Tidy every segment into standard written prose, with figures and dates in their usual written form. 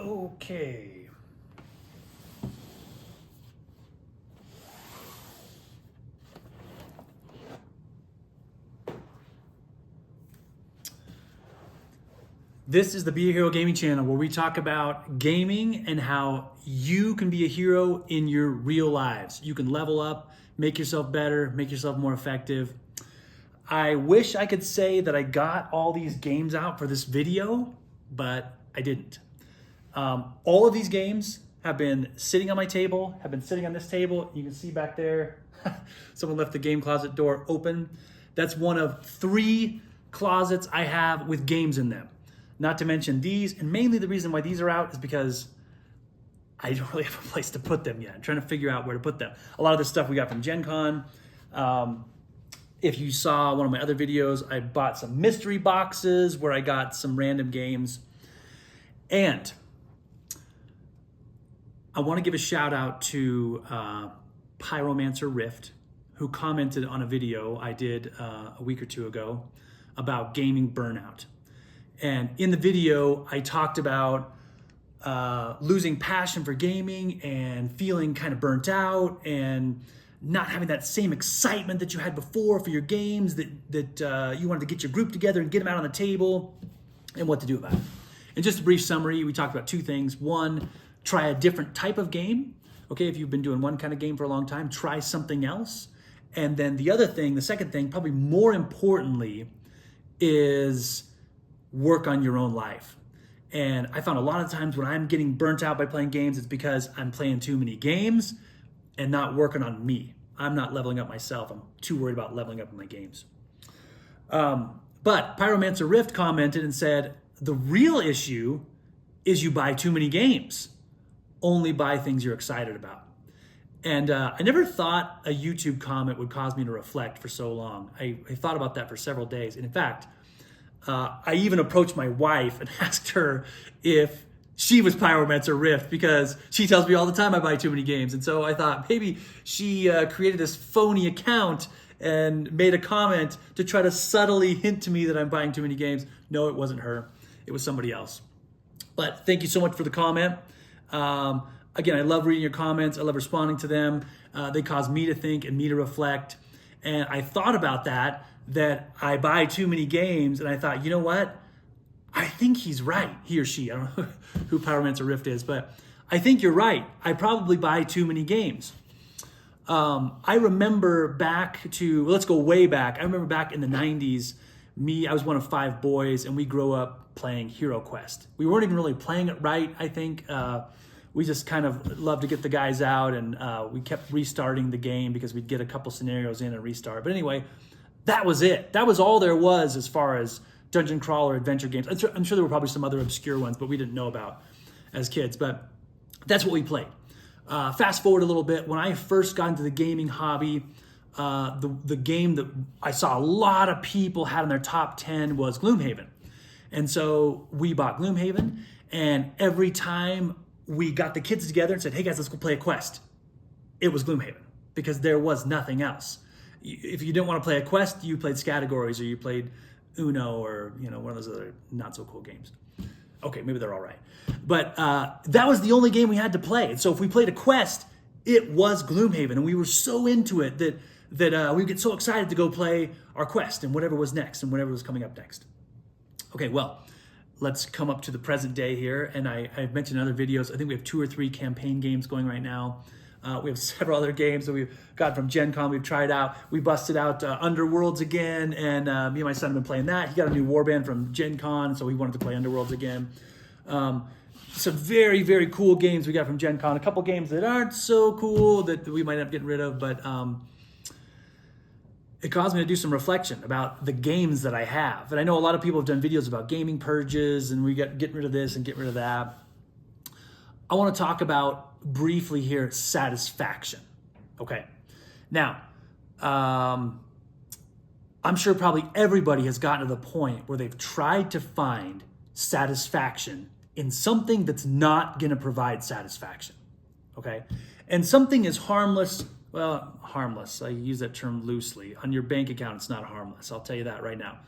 Okay. This is the Be a Hero Gaming channel where we talk about gaming and how you can be a hero in your real lives. You can level up, make yourself better, make yourself more effective. I wish I could say that I got all these games out for this video, but I didn't. All of these games have been sitting on my table, have been sitting on this table. You can see back there, someone left the game closet door open. That's one of 3 closets I have with games in them. Not to mention these, and mainly the reason why these are out is because I don't really have a place to put them yet. I'm trying to figure out where to put them. A lot of this stuff we got from Gen Con. If you saw one of my other videos, I bought some mystery boxes where I got some random games. And I want to give a shout out to Pyromancer Rift, who commented on a video I did a week or 2 ago about gaming burnout. And in the video, I talked about losing passion for gaming and feeling kind of burnt out and not having that same excitement that you had before for your games, that you wanted to get your group together and get them out on the table, and what to do about it. And just a brief summary, we talked about 2 things. 1, try a different type of game. Okay, if you've been doing one kind of game for a long time, try something else. And then the other thing, the second thing, probably more importantly, is work on your own life. And I found a lot of times when I'm getting burnt out by playing games, it's because I'm playing too many games and not working on me. I'm not leveling up myself. I'm too worried about leveling up in my games. But Pyromancer Rift commented and said, the real issue is you buy too many games. Only buy things you're excited about. And I never thought a YouTube comment would cause me to reflect for so long. I thought about that for several days. And in fact, I even approached my wife and asked her if she was Pyromancer Rift, because she tells me all the time I buy too many games. And so I thought maybe she created this phony account and made a comment to try to subtly hint to me that I'm buying too many games. No, it wasn't her. It was somebody else. But thank you so much for the comment. Again, I love reading your comments. I love responding to them. They cause me to think and me to reflect. And I thought about that I buy too many games, and I thought, you know what? I think he's right, he or she. I don't know who Pyromancer Rift is, but I think you're right. I probably buy too many games. I remember let's go way back. I remember back in the 90s, I was one of 5 boys, and we grew up playing Hero Quest. We weren't even really playing it right, I think. We just kind of loved to get the guys out, and we kept restarting the game because we'd get a couple scenarios in and restart. But anyway, that was it. That was all there was as far as dungeon crawler adventure games. I'm sure there were probably some other obscure ones, but we didn't know about as kids. But that's what we played. Fast forward a little bit. When I first got into the gaming hobby, the game that I saw a lot of people had in their top 10 was Gloomhaven. And so we bought Gloomhaven, and every time we got the kids together and said, hey guys, let's go play a quest, it was Gloomhaven, because there was nothing else. If you didn't want to play a quest, you played Categories, or you played Uno, or one of those other not so cool games. Okay, maybe they're all right. But that was the only game we had to play. And so if we played a quest, it was Gloomhaven. And we were so into it that we get so excited to go play our quest and whatever was next and whatever was coming up next. Okay, well, let's come up to the present day here. And I've mentioned in other videos, I think we have 2 or 3 campaign games going right now. We have several other games that we've got from Gen Con. We've tried out. We busted out Underworlds again, and me and my son have been playing that. He got a new warband from Gen Con, so he wanted to play Underworlds again. Some very, very cool games we got from Gen Con. A couple games that aren't so cool that we might end up getting rid of, but it caused me to do some reflection about the games that I have. And I know a lot of people have done videos about gaming purges, and we got getting rid of this and getting rid of that. I want to talk about briefly here satisfaction. Okay. Now, I'm sure probably everybody has gotten to the point where they've tried to find satisfaction in something that's not going to provide satisfaction. Okay. And something is harmless. Well, harmless. I use that term loosely. On your bank account, it's not harmless. I'll tell you that right now.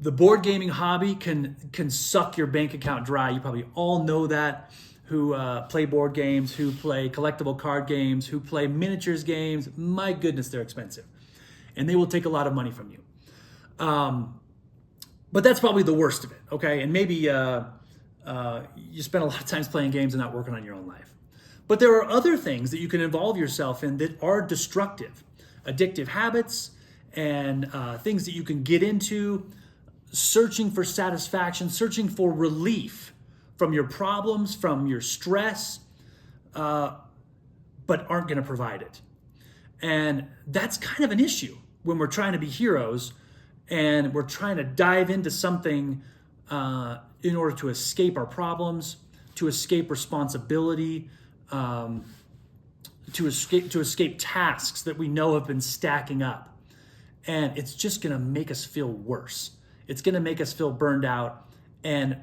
The board gaming hobby can suck your bank account dry. You probably all know that, who play board games, who play collectible card games, who play miniatures games. My goodness, they're expensive. And they will take a lot of money from you. But that's probably the worst of it, okay? And maybe you spend a lot of times playing games and not working on your own life. But there are other things that you can involve yourself in that are destructive. Addictive habits and things that you can get into, searching for satisfaction, searching for relief from your problems, from your stress, but aren't going to provide it. And that's kind of an issue when we're trying to be heroes and we're trying to dive into something in order to escape our problems, to escape responsibility, to escape tasks that we know have been stacking up. And it's just going to make us feel worse. It's going to make us feel burned out. And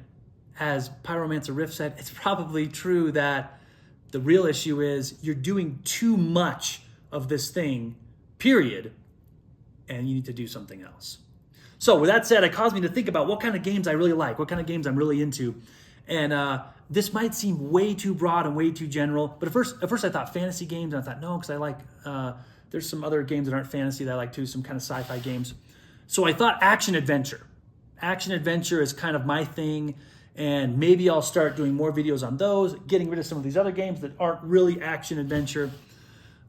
as Pyromancer Riff said, it's probably true that the real issue is you're doing too much of this thing, period, and you need to do something else. So with that said, it caused me to think about what kind of games I really like, what kind of games I'm really into. And this might seem way too broad and way too general, but at first I thought fantasy games, and I thought, no, because I like, there's some other games that aren't fantasy that I like too, some kind of sci-fi games. So I thought action adventure. Action adventure is kind of my thing, and maybe I'll start doing more videos on those, getting rid of some of these other games that aren't really action adventure.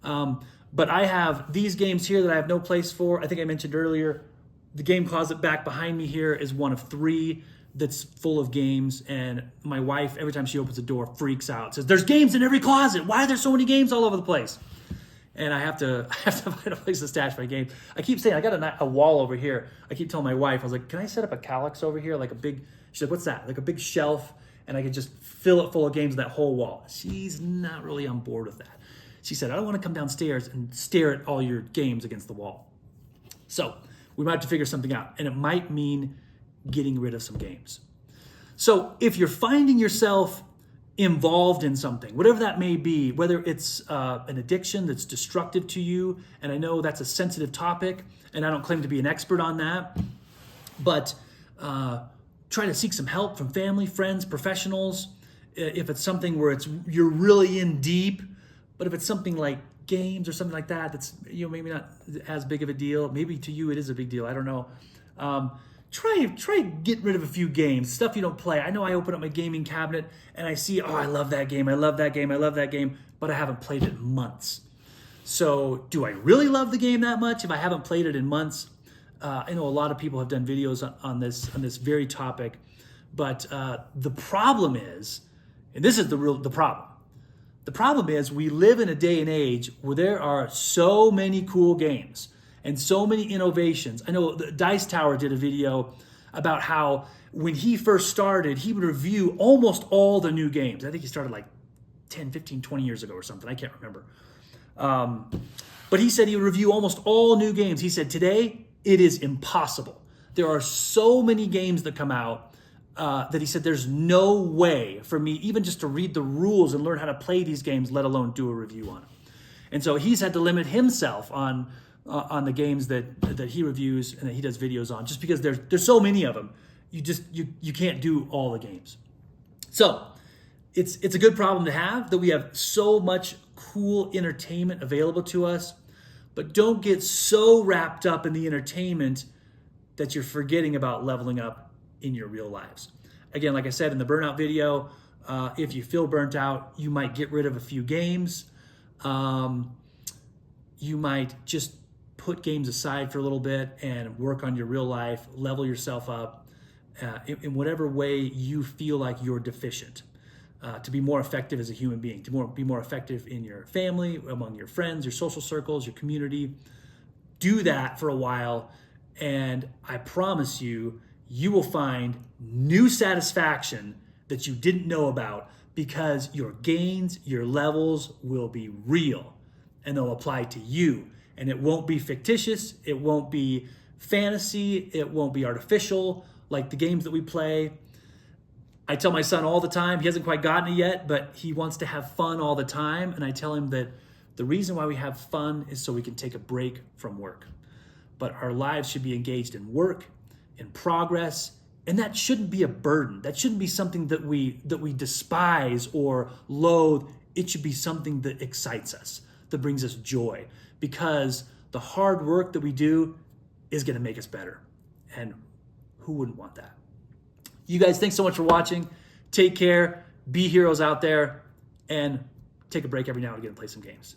But I have these games here that I have no place for. I think I mentioned earlier, the game closet back behind me here is one of 3 that's full of games, and my wife, every time she opens the door, freaks out, says, "There's games in every closet. Why are there so many games all over the place?" And I have to find a place to stash my games. I keep saying, I got a wall over here. I keep telling my wife, I was like, "Can I set up a calyx over here? Like a big," she's like, "What's that?" "Like a big shelf, and I can just fill it full of games, that whole wall." She's not really on board with that. She said, "I don't want to come downstairs and stare at all your games against the wall." So we might have to figure something out, and it might mean getting rid of some games. So if you're finding yourself involved in something, whatever that may be, whether it's an addiction that's destructive to you, and I know that's a sensitive topic, and I don't claim to be an expert on that, but try to seek some help from family, friends, professionals. If it's something where you're really in deep, but if it's something like games or something like that, that's maybe not as big of a deal. Maybe to you it is a big deal. I don't know. Try get rid of a few games, stuff you don't play. I know I open up my gaming cabinet and I see, I love that game, I love that game, I love that game, but I haven't played it in months. So do I really love the game that much if I haven't played it in months? I know a lot of people have done videos on this very topic, but the problem is, and this is the problem. The problem is we live in a day and age where there are so many cool games and so many innovations. I know Dice Tower did a video about how when he first started, he would review almost all the new games. I think he started like 10, 15, 20 years ago or something. I can't remember. But he said he would review almost all new games. He said today, it is impossible. There are so many games that come out that he said there's no way for me even just to read the rules and learn how to play these games, let alone do a review on them. And so he's had to limit himself on the games that he reviews and that he does videos on, just because there's so many of them. You can't do all the games. So it's a good problem to have that we have so much cool entertainment available to us, but don't get so wrapped up in the entertainment that you're forgetting about leveling up in your real lives. Again, like I said in the burnout video, if you feel burnt out, you might get rid of a few games. You might just put games aside for a little bit and work on your real life, level yourself up in whatever way you feel like you're deficient, to be more effective as a human being, to be more effective in your family, among your friends, your social circles, your community. Do that for a while, and I promise you, you will find new satisfaction that you didn't know about, because your gains, your levels will be real and they'll apply to you. And it won't be fictitious, it won't be fantasy, it won't be artificial like the games that we play. I tell my son all the time, he hasn't quite gotten it yet, but he wants to have fun all the time. And I tell him that the reason why we have fun is so we can take a break from work. But our lives should be engaged in work, in progress, and that shouldn't be a burden. That shouldn't be something that we despise or loathe. It should be something that excites us, that brings us joy, because the hard work that we do is going to make us better. And who wouldn't want that? You guys, thanks so much for watching. Take care, be heroes out there, and take a break every now and again and play some games.